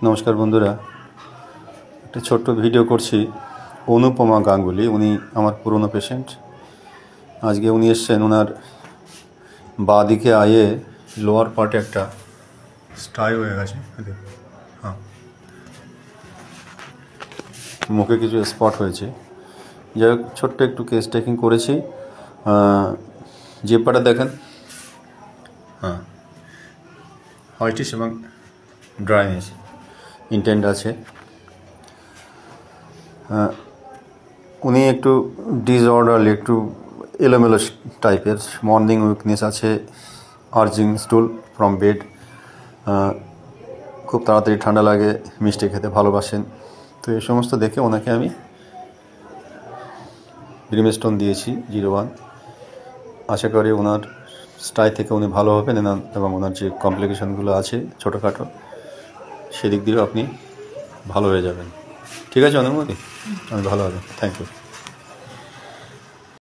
নমস্কার বন্ধুরা, একটা ছোট্ট ভিডিও করছি। অনুপমা গাঙ্গুলি, উনি আমার পুরনো পেশেন্ট। আজকে উনি এসছেন, ওনার বাঁ দিকে আয়ে লোয়ার পার্টে একটা স্টাই হয়ে গেছে। হ্যাঁ, মুখে কিছু স্পট হয়েছে। যাই হোক, ছোট্ট একটু কেস টেকিং করেছি। জিহ্বাটা দেখেন, হ্যাঁ, হোয়াইটিশ এবং ড্রাইনেস ইন্টেন্ট আছে। উনি একটু ডিসঅর্ডারলি, একটু এলোমেলো টাইপের, মর্নিং উইকনেস আছে, আর্জিং স্টুল ফ্রম বেড, খুব তাড়াতাড়ি ঠান্ডা লাগে, মিষ্টি খেতে ভালোবাসেন। তো এই সমস্ত দেখে ওনাকে আমি ব্রিমস্টোন দিয়েছি 01। আশা করি ওনার স্টাই থেকে উনি ভালো হবেন এবং ওনার যে কমপ্লিকেশনগুলো আছে ছোটোখাটো, সেদিক দিয়েও আপনি ভালো হয়ে যাবেন। ঠিক আছে অনুমতি, আমি ভালো হবে। Thank you.